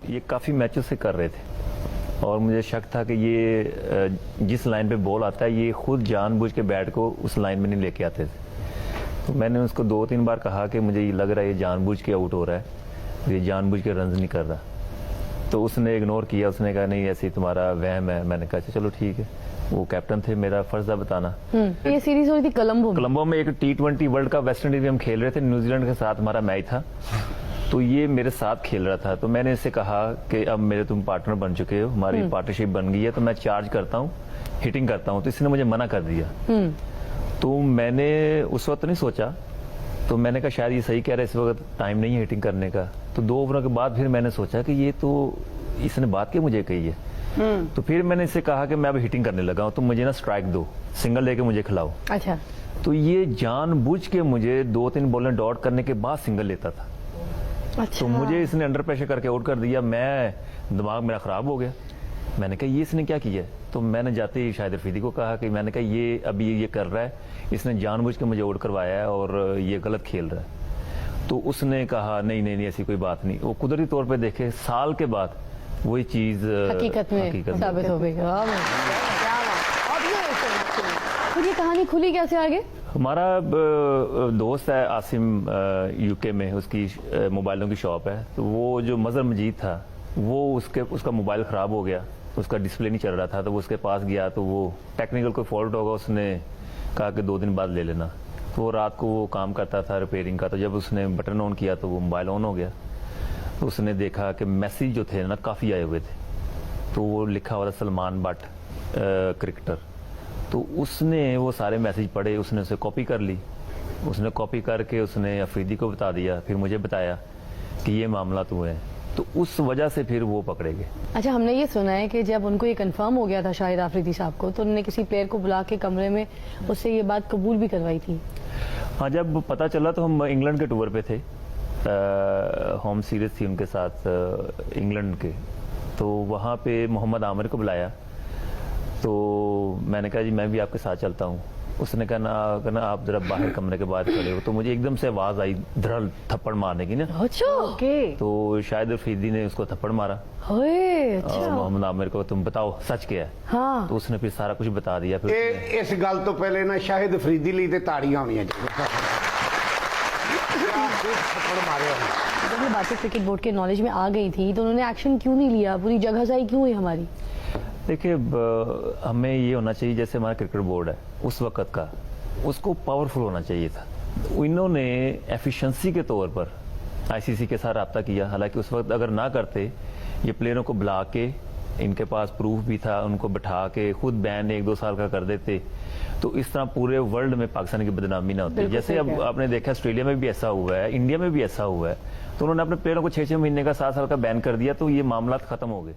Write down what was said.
ये काफ़ी मैचों से कर रहे थे और मुझे शक था कि ये जिस लाइन पे बॉल आता है ये खुद जानबूझ के बैट को उस लाइन में नहीं लेके आते थे। तो मैंने उसको 2-3 बार कहा कि मुझे ये लग रहा है ये जानबूझ के आउट हो रहा है, ये जानबूझ के रन नहीं कर रहा। तो उसने इग्नोर किया, उसने कहा नहीं ऐसे ही तुम्हारा वहम है। मैंने कहा चलो ठीक है, वो कैप्टन थे, मेरा फर्ज था बताना। ये सीरीज हुई थी कोलंबो में एक T20 world cup West Indies में हम खेल रहे थे, न्यूजीलैंड के साथ हमारा मैच था। तो ये मेरे साथ खेल रहा था, तो मैंने इससे कहा कि अब मेरे तुम पार्टनर बन चुके हो, हमारी पार्टनरशिप बन गई है, तो मैं चार्ज करता हूँ, हिटिंग करता हूँ। तो इसने मुझे मना कर दिया। तो मैंने उस वक्त नहीं सोचा, तो मैंने कहा शायद ये सही कह रहा है, इस वक्त टाइम नहीं है हिटिंग करने का। तो 2 ओवरों के बाद फिर मैंने सोचा कि ये तो इसने बात की मुझे कही है। तो फिर मैंने इससे कहा कि मैं अब हिटिंग करने लगा हूँ, तो मुझे ना स्ट्राइक दो, सिंगल लेके मुझे खिलाओ। अच्छा। तो ये जानबूझ के मुझे 2-3 बॉलें डॉट करने के बाद सिंगल लेता था। अच्छा। तो मुझे इसने अंडर प्रेशर करके आउट कर दिया। मैं दिमाग मेरा खराब हो गया। मैंने कहा ये इसने क्या किया। तो मैंने जाते ही शाहिद अफरीदी को कहा कि मैंने कहा ये अभी ये कर रहा है, इसने जानबूझ के मुझे आउट करवाया है और ये गलत खेल रहा है। तो उसने कहा नहीं नहीं नहीं ऐसी कोई बात नहीं। वो कुदरती तौर पे देखे साल के बाद वही चीज हकीकत में साबित हो गई। तो ये कहानी खुली कैसे आगे? हमारा दोस्त है आसिम, यूके में उसकी मोबाइलों की शॉप है। तो वो जो मजहर मजीद था वो उसका मोबाइल ख़राब हो गया, उसका डिस्प्ले नहीं चल रहा था। तो वो उसके पास गया, तो वो टेक्निकल कोई फॉल्ट होगा, उसने कहा कि 2 दिन बाद ले लेना। तो वो रात को वो काम करता था रिपेयरिंग का। तो जब उसने बटन ऑन किया तो वो मोबाइल ऑन हो गया। तो उसने देखा कि मैसेज जो थे ना काफ़ी आए हुए थे। तो वो लिखा हुआ था सलमान बट क्रिकेटर। तो उसने वो सारे मैसेज पढ़े, उसने उसे कॉपी कर ली। उसने कॉपी करके उसने अफरीदी को बता दिया, फिर मुझे बताया कि ये मामला तो है। तो उस वजह से फिर वो पकड़े गए। अच्छा, हमने ये सुना है कि जब उनको ये कंफर्म हो गया था शाहिद आफरीदी साहब को, तो उन्होंने किसी प्लेयर को बुला के कमरे में उससे ये बात कबूल भी करवाई थी। हाँ, जब पता चला तो हम इंग्लैंड के टूर पे थे, होम सीरीज थी उनके साथ इंग्लैंड के। तो वहाँ पे मोहम्मद आमिर को बुलाया। तो मैंने कहा जी मैं भी आपके साथ चलता हूँ। उसने कहा ना आप जरा बाहर कमरे के बाद खड़े हो। तो मुझे एकदम से आवाज आई धड़ल थप्पड़ मारने की ना। अच्छा, ओके। तो शायद अफरीदी ने उसको थप्पड़ मारा। अच्छा। मोहम्मद आमिर को तुम बताओ सच क्या है। हाँ। तो उसने फिर सारा कुछ बता दिया। फिर इस गल तो पहले ना शाहिद अफरीदी लिए तो ताड़ियां होनी जब ये बातें क्रिकेट बोर्ड के नॉलेज में आ गई थी तो उन्होंने एक्शन क्यों नहीं लिया? पूरी जगहजाई क्यों हुई हमारी? देखिए, हमें ये होना चाहिए जैसे हमारा क्रिकेट बोर्ड है उस वक्त का, उसको पावरफुल होना चाहिए था। इन्होंने एफिशिएंसी के तौर पर आईसीसी के साथ रब्ता किया। हालांकि उस वक्त अगर ना करते, ये प्लेयरों को बुला के, इनके पास प्रूफ भी था, उनको बैठा के खुद बैन 1-2 साल का कर देते, तो इस तरह पूरे वर्ल्ड में पाकिस्तान की बदनामी ना होती। जैसे अब आपने देखा ऑस्ट्रेलिया में भी ऐसा हुआ है, इंडिया में भी ऐसा हुआ है। तो उन्होंने अपने प्लेयरों को 6-6 महीने का 7 साल का बैन कर दिया, तो ये मामला खत्म हो गए।